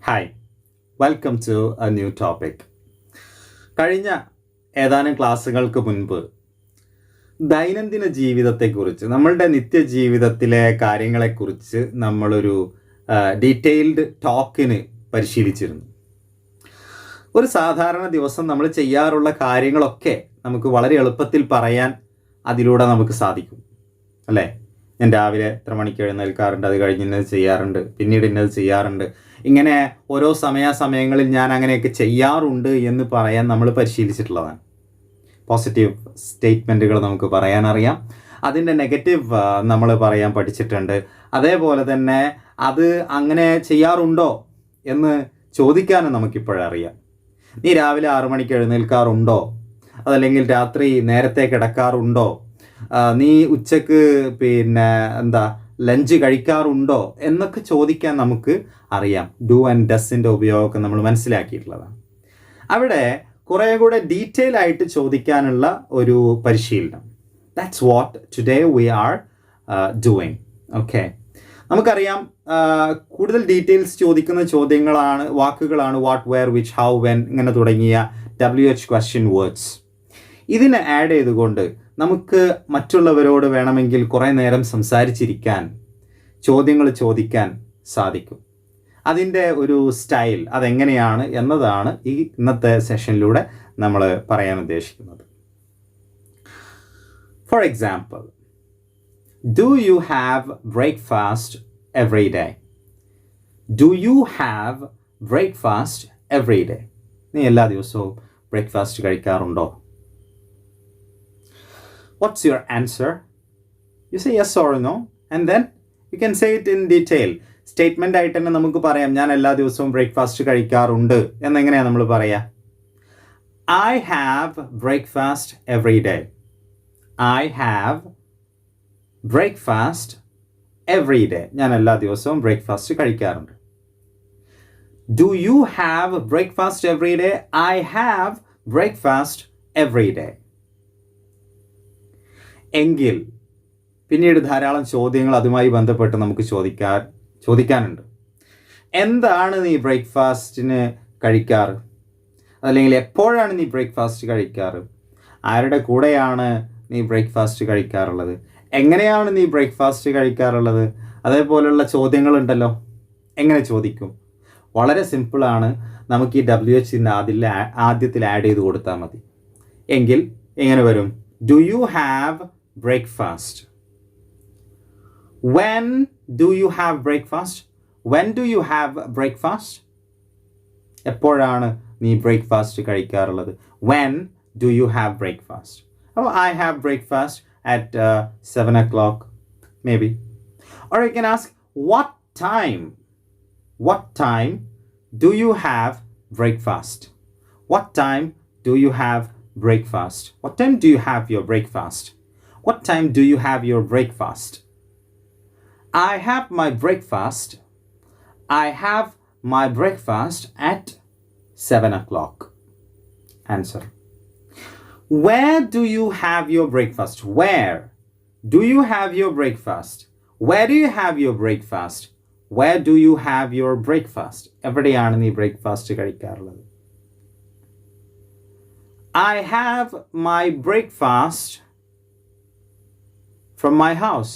Hi, welcome to a new topic. കഴിഞ്ഞ ഏതാനും ക്ലാസ്സുകൾക്ക് മുൻപ് ദൈനംദിന ജീവിതത്തെക്കുറിച്ച്, നമ്മളുടെ നിത്യജീവിതത്തിലെ കാര്യങ്ങളെക്കുറിച്ച് നമ്മളൊരു ഡീറ്റെയിൽഡ് ടോക്കിന് പരിശീലിച്ചിരുന്നു. ഒരു സാധാരണ ദിവസം നമ്മൾ ചെയ്യാറുള്ള കാര്യങ്ങളൊക്കെ നമുക്ക് വളരെ എളുപ്പത്തിൽ പറയാൻ അതിലൂടെ നമുക്ക് സാധിക്കും, അല്ലേ? ഞാൻ രാവിലെ എത്ര മണിക്ക് എഴുന്നേൽക്കാറുണ്ട്, അത് കഴിഞ്ഞ് ഇന്നത് ചെയ്യാറുണ്ട്, പിന്നീട് ഇന്നത് ചെയ്യാറുണ്ട്, ഇങ്ങനെ ഓരോ സമയങ്ങളിൽ ഞാൻ അങ്ങനെയൊക്കെ ചെയ്യാറുണ്ട് എന്ന് പറയാൻ നമ്മൾ പരിശീലിച്ചിട്ടുള്ളതാണ്. പോസിറ്റീവ് സ്റ്റേറ്റ്മെൻറ്റുകൾ നമുക്ക് പറയാനറിയാം, അതിൻ്റെ നെഗറ്റീവ് നമ്മൾ പറയാൻ പഠിച്ചിട്ടുണ്ട്. അതേപോലെ തന്നെ അത് അങ്ങനെ ചെയ്യാറുണ്ടോ എന്ന് ചോദിക്കാനും നമുക്കിപ്പോഴറിയാം. നീ രാവിലെ 6 മണിക്ക് എഴുന്നേൽക്കാറുണ്ടോ? അതല്ലെങ്കിൽ രാത്രി നേരത്തെ കിടക്കാറുണ്ടോ? നീ ഉച്ചക്ക് ലഞ്ച് കഴിക്കാറുണ്ടോ എന്നൊക്കെ ചോദിക്കാൻ നമുക്ക് അറിയാം. ഡു ആൻഡ് ഡസിൻ്റെ ഉപയോഗം നമ്മൾ മനസ്സിലാക്കിയിട്ടുള്ളതാണ്. അവിടെ കുറേ കൂടെ ഡീറ്റെയിൽ ആയിട്ട് ചോദിക്കാനുള്ള ഒരു പരിശീലനം. That's what today we are doing. Okay, നമുക്കറിയാം കൂടുതൽ ഡീറ്റെയിൽസ് ചോദിക്കുന്ന വാക്കുകളാണ് what, where, which, how, when ഇങ്ങനെ തുടങ്ങിയ WH ക്വസ്റ്റ്യൻ വേർഡ്സ്. ഇതിനെ ആഡ് ചെയ്തുകൊണ്ട് നമുക്ക് മറ്റുള്ളവരോട് വേണമെങ്കിൽ കുറേ നേരം സംസാരിച്ചിരിക്കാൻ, ചോദ്യങ്ങൾ ചോദിക്കാൻ സാധിക്കും. അതിൻ്റെ ഒരു സ്റ്റൈൽ അതെങ്ങനെയാണ് എന്നതാണ് ഈ ഇന്നത്തെ സെഷനിലൂടെ നമ്മൾ പറയാൻ ഉദ്ദേശിക്കുന്നത്. For example, do you have breakfast every day? Do you have breakfast every day? നീ എല്ലാ ദിവസവും breakfast കഴിക്കാറുണ്ടോ? What's your answer? You say yes or no, and then you can say it in detail. Statement ആയിട്ട് തന്നെ നമുക്ക് പറയാം, ഞാൻ എല്ലാ ദിവസവും ബ്രേക്ക്ഫാസ്റ്റ് കഴിക്കാറുണ്ട് എന്നെങ്ങനെയാണ് നമ്മൾ പറയുക? I have breakfast every day. I have breakfast every day. ഞാൻ എല്ലാ ദിവസവും ബ്രേക്ക്ഫാസ്റ്റ് കഴിക്കാറുണ്ട്. Do you have breakfast every day? I have breakfast every day. എങ്കിൽ പിന്നീട് ധാരാളം ചോദ്യങ്ങൾ അതുമായി ബന്ധപ്പെട്ട് നമുക്ക് ചോദിക്കാനുണ്ട്. എന്താണ് നീ ബ്രേക്ക്ഫാസ്റ്റിന് കഴിക്കാറ്? അല്ലെങ്കിൽ എപ്പോഴാണ് നീ ബ്രേക്ക്ഫാസ്റ്റ് കഴിക്കാറ്? ആരുടെ കൂടെയാണ് നീ ബ്രേക്ക്ഫാസ്റ്റ് കഴിക്കാറുള്ളത്? എങ്ങനെയാണ് നീ ബ്രേക്ക്ഫാസ്റ്റ് കഴിക്കാറുള്ളത്? അതേപോലെയുള്ള ചോദ്യങ്ങളുണ്ടല്ലോ. എങ്ങനെ ചോദിക്കും? വളരെ സിമ്പിളാണ്. നമുക്ക് ഈ WHൻ്റെ ആദ്യത്തിൽ ആഡ് ചെയ്ത് കൊടുത്താൽ മതി. എങ്കിൽ എങ്ങനെ വരും? Do you have breakfast? When do you have breakfast? When do you have breakfast? എപ്പോഴാണ് നീ ബ്രേക്ക്ഫാസ്റ്റ് കഴിക്കാറുള്ളത്? When do you have breakfast? Oh, I have breakfast at 7 o'clock maybe. Or you can ask, what time do you have breakfast? What time do you have breakfast? What time do you have your breakfast? What time do you have your breakfast? I have my breakfast at 7 o'clock. Answer. Where do you have your breakfast? Where do you have your breakfast? Where do you have your breakfast? Where do you have your breakfast? എവിടെയാണ് നീ breakfast കഴിക്കാറുള്ളത്? I have my breakfast from my house.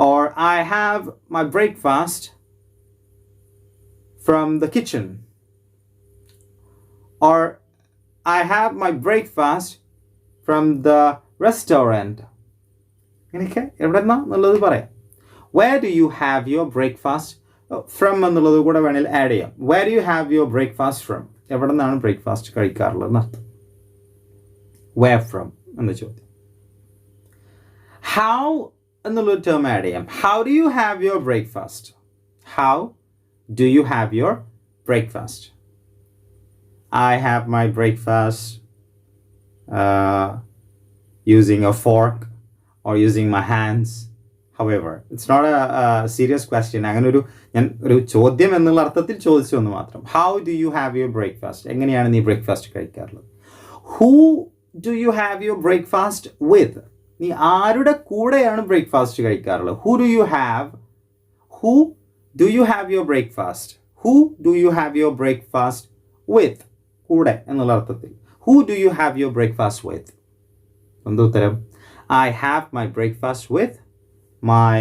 Or I have my breakfast from the kitchen. Or I have my breakfast from the restaurant. ഇങ്ങനെയൊക്കെ എവിടെ നിന്നുള്ളത് പറയാം. Where do you have your breakfast? From എന്നുള്ളത് കൂടെ വേണമെങ്കിൽ add ചെയ്യാം. Where do you have your breakfast from? എവിടെ നിന്നാണ് breakfast കഴിക്കാറുള്ളത് എന്നർത്ഥം. Where from എന്ന ചോദ്യം. How എന്നുള്ളൊരു ടേം ആഡ് ചെയ്യാം. How do you have your breakfast? How do you have your breakfast? I have my breakfast using a fork or using my hands. However, it's not a serious question. അങ്ങനെ ഞാൻ ഒരു ചോദ്യം എന്നുള്ള അർത്ഥത്തിൽ ചോദിച്ചൊന്ന് മാത്രം. How do you have your breakfast? എങ്ങനെയാണ് നീ breakfast കഴിക്കാറുള്ളത്? Who do you have your breakfast with? നീ ആരുടെ കൂടെയാണ് ബ്രേക്ക്ഫാസ്റ്റ് കഴിക്കാറുള്ളത്? Who do you have your breakfast? Who do you have your breakfast വിത്ത്? കൂടെ എന്നുള്ള അർത്ഥത്തിൽ. Who do you have your breakfast വിത്ത്? എന്താ ഉത്തരം? I have my breakfast with my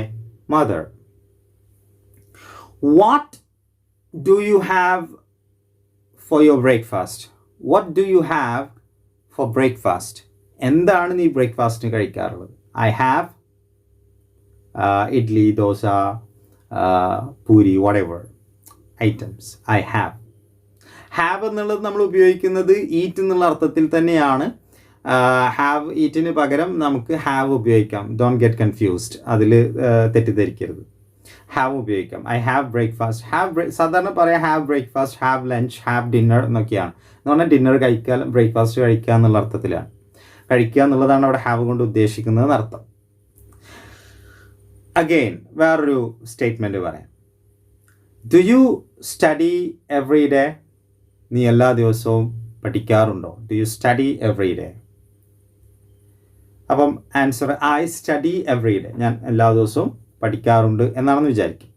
mother. What do you have for your breakfast? What do you have four breakfast? എന്താണ് നീ ബ്രേക്ക്ഫാസ്റ്റിന് കഴിക്കാറുള്ളത്? I have idli, dosa, puri, whatever items. I have. Have എന്നുള്ളത് നമ്മൾ ഉപയോഗിക്കുന്നത് eat എന്നുള്ള അർത്ഥത്തിൽ തന്നെയാണ്. ഹാവ് ഈറ്റിന് പകരം നമുക്ക് ഹാവ് ഉപയോഗിക്കാം. ഡോണ്ട് ഗെറ്റ് കൺഫ്യൂസ്ഡ്, അതിൽ തെറ്റിദ്ധരിക്കരുത്. ഹാവ് ഉപയോഗിക്കാം. I have breakfast. സാധാരണ പറയാം have breakfast, have lunch, have dinner എന്നൊക്കെയാണ്. എന്ന് പറഞ്ഞാൽ ഡിന്നർ കഴിക്കുക, ബ്രേക്ക്ഫാസ്റ്റ് കഴിക്കുക എന്നുള്ള അർത്ഥത്തിലാണ്. കഴിക്കുക എന്നുള്ളതാണ് അവിടെ ഹാവ് കൊണ്ട് ഉദ്ദേശിക്കുന്നത് എന്നർത്ഥം. അഗെയിൻ വേറൊരു സ്റ്റേറ്റ്മെൻറ്റ് പറയാം. Do you study every day? നീ എല്ലാ ദിവസവും പഠിക്കാറുണ്ടോ? Do you study every day? അപ്പം answer I study every day. ഞാൻ എല്ലാ ദിവസവും പഠിക്കാറുണ്ട് എന്നാണെന്ന് വിചാരിക്കും.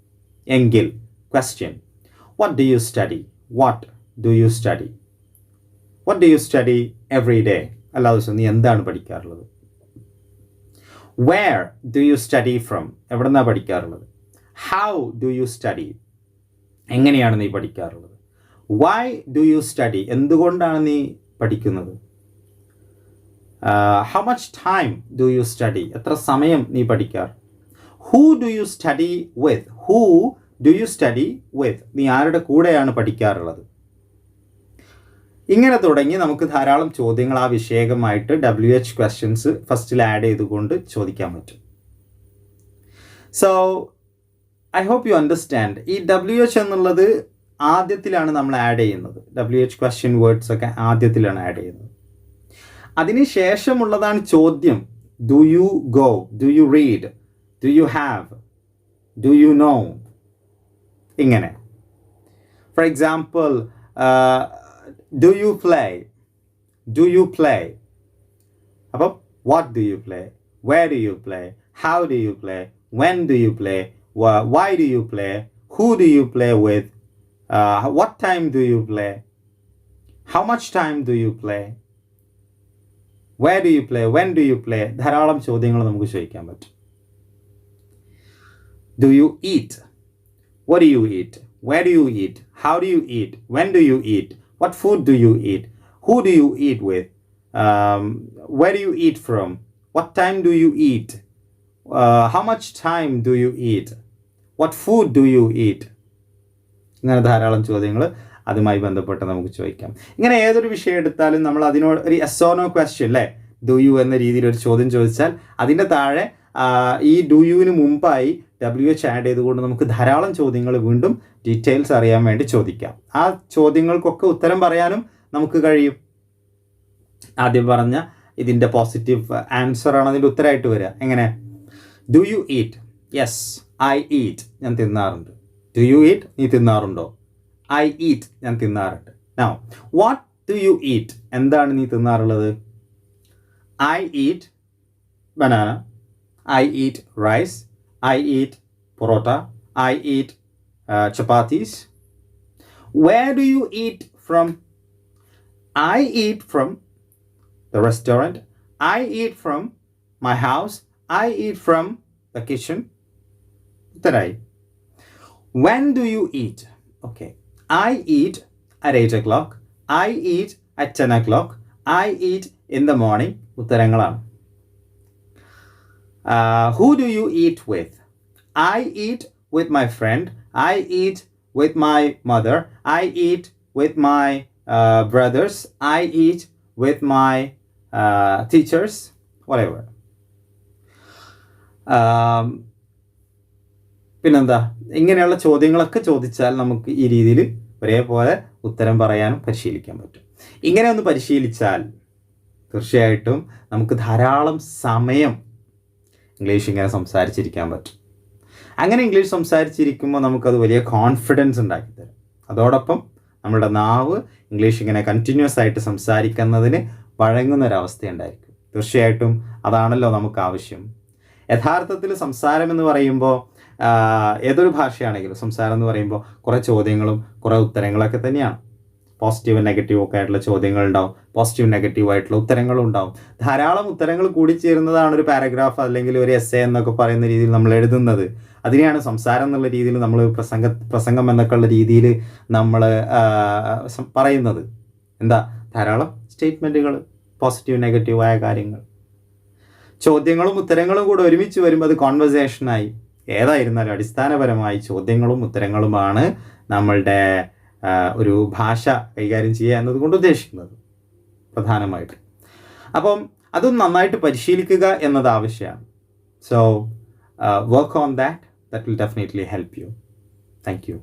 എങ്കിൽ question, what do you study? What do you study? What do you study every day? എല്ലാ ദിവസവും നീ എന്താണ് പഠിക്കാറുള്ളത്? Where do you study from? എവിടെ നിന്നാണ് പഠിക്കാറുള്ളത്? How do you study? എങ്ങനെയാണ് നീ പഠിക്കാറുള്ളത്? Why do you study? എന്തുകൊണ്ടാണ് നീ പഠിക്കുന്നത്? How much time do you study? എത്ര സമയം നീ പഠിക്കാറ്? Who do you study with? Who do you study with? നീ ആരുടെ കൂടെയാണ് പഠിക്കാറുള്ളത്? ഇങ്ങനെ തുടങ്ങി നമുക്ക് ധാരാളം ചോദ്യങ്ങൾ ആ വിഷയകമായിട്ട് WH ക്വസ്റ്റ്യൻസ് ഫസ്റ്റിൽ ആഡ് ചെയ്തുകൊണ്ട് ചോദിക്കാൻ പറ്റും. So I hope you understand. ഈ WH എന്നുള്ളത് ആദ്യത്തിലാണ് നമ്മൾ ആഡ് ചെയ്യുന്നത്. WH ക്വസ്റ്റ്യൻ വേർഡ്സ് ഒക്കെ ആദ്യത്തിലാണ് ആഡ് ചെയ്യുന്നത്. അതിന് ശേഷമുള്ളതാണ് ചോദ്യം. Do you go? Do you read? Do you have? Do you know? ഇങ്ങനെ. For example, do you play? Do you play? അപ്പം what do you play? Where do you play? How do you play? When do you play? Why do you play? Who do you play with? What time do you play? How much time do you play? Where do you play? When do you play? ധാരാളം ചോദ്യങ്ങൾ നമുക്ക് ചോദിക്കാൻ പറ്റും. Do you eat? What do you eat? Where do you eat? How do you eat? When do you eat? What food do you eat? Who do you eat with? Where do you eat from? What time do you eat? How much time do you eat? What food do you eat? ഇങ്ങനെ ധാരാളം ചോദ്യങ്ങൾ അതുമായി ബന്ധപ്പെട്ട് നമുക്ക് ചോദിക്കാം. ഇങ്ങനെ ഏതൊരു വിഷയം എടുത്താലും നമ്മൾ അതിനോട് ഒരു yes or no question അല്ലേ, ഡു യു എന്ന രീതിയിൽ ഒരു ചോദ്യം ചോദിച്ചാൽ അതിൻ്റെ താഴെ ഈ ഡു യുവിന് മുമ്പായി WH ആഡ് ചെയ്തുകൊണ്ട് നമുക്ക് ധാരാളം ചോദ്യങ്ങൾ വീണ്ടും ഡീറ്റെയിൽസ് അറിയാൻ വേണ്ടി ചോദിക്കാം. ആ ചോദ്യങ്ങൾക്കൊക്കെ ഉത്തരം പറയാനും നമുക്ക് കഴിയും. ആദ്യം പറഞ്ഞ ഇതിൻ്റെ പോസിറ്റീവ് ആൻസറാണ് അതിൻ്റെ ഉത്തരമായിട്ട് വരിക. എങ്ങനെ? Do you eat? Yes, I eat. ഞാൻ തിന്നാറുണ്ട്. Do you eat? നീ തിന്നാറുണ്ടോ? I eat. ഞാൻ തിന്നാറുണ്ട്. Now what do you eat? എന്താണ് നീ തിന്നാറുള്ളത്? I eat banana. I eat rice. I eat porota. I eat chapatis. Where do you eat from? I eat from the restaurant. I eat from my house. I eat from the kitchen. Tarai. When do you eat? Okay. I eat at 8 o'clock. I eat at 10 o'clock. I eat in the morning. ഉത്തരങ്ങളാണ്. Who do you eat with? I eat with my friend. I eat with my mother. I eat with my brothers. I eat with my teachers. Whatever. പിന്നെന്താ, ഇങ്ങനെയുള്ള ചോദ്യങ്ങളൊക്കെ ചോദിച്ചാൽ നമുക്ക് ഈ രീതിയിൽ ഒരേപോലെ ഉത്തരം പറയാനും പരിശീലിക്കാൻ പറ്റും. ഇങ്ങനെ ഒന്ന് പരിശീലിച്ചാൽ തീർച്ചയായിട്ടും നമുക്ക് ധാരാളം സമയം ഇംഗ്ലീഷ് ഇങ്ങനെ സംസാരിച്ചിരിക്കാൻ പറ്റും. അങ്ങനെ ഇംഗ്ലീഷ് സംസാരിച്ചിരിക്കുമ്പോൾ നമുക്കത് വലിയ കോൺഫിഡൻസ് ഉണ്ടാക്കി തരും. അതോടൊപ്പം നമ്മുടെ നാവ് ഇംഗ്ലീഷ് ഇങ്ങനെ കണ്ടിന്യൂസ് ആയിട്ട് സംസാരിക്കുന്നതിന് വഴങ്ങുന്നൊരവസ്ഥയുണ്ടായിരിക്കും. തീർച്ചയായിട്ടും അതാണല്ലോ നമുക്ക് ആവശ്യം. യഥാർത്ഥത്തിൽ സംസാരം എന്ന് പറയുമ്പോൾ ഏതൊരു ഭാഷയാണെങ്കിലും സംസാരം എന്ന് പറയുമ്പോൾ കുറേ ചോദ്യങ്ങളും കുറേ ഉത്തരങ്ങളൊക്കെ തന്നെയാണ്. പോസിറ്റീവ് നെഗറ്റീവ് ഒക്കെ ആയിട്ടുള്ള ചോദ്യങ്ങളുണ്ടാവും, പോസിറ്റീവ് നെഗറ്റീവ് ആയിട്ടുള്ള ഉത്തരങ്ങളും ഉണ്ടാവും. ധാരാളം ഉത്തരങ്ങൾ കൂടിച്ചേരുന്നതാണ് ഒരു പാരഗ്രാഫ് അല്ലെങ്കിൽ ഒരു എസ്സേ എന്നൊക്കെ പറയുന്ന രീതിയിൽ നമ്മൾ എഴുതുന്നത്. അതിനെയാണ് സംസാരം എന്നുള്ള രീതിയിൽ നമ്മൾ പ്രസംഗം എന്നൊക്കെ ഉള്ള രീതിയിൽ നമ്മൾ പറയുന്നത്. എന്താ, ധാരാളം സ്റ്റേറ്റ്മെൻറ്റുകൾ, പോസിറ്റീവ് നെഗറ്റീവായ കാര്യങ്ങൾ, ചോദ്യങ്ങളും ഉത്തരങ്ങളും കൂടെ ഒരുമിച്ച് വരുമ്പോൾ അത് കോൺവെർസേഷനായി. ഏതായിരുന്നാലും അടിസ്ഥാനപരമായി ചോദ്യങ്ങളും ഉത്തരങ്ങളുമാണ് നമ്മളുടെ ഒരു ഭാഷ കൈകാര്യം ചെയ്യുക എന്നതുകൊണ്ട് ഉദ്ദേശിക്കുന്നത് പ്രധാനമായിട്ട്. അപ്പം അതൊന്ന് നന്നായിട്ട് പരിശീലിക്കുക എന്നത് ആവശ്യമാണ്. So work on that will definitely help you. Thank you.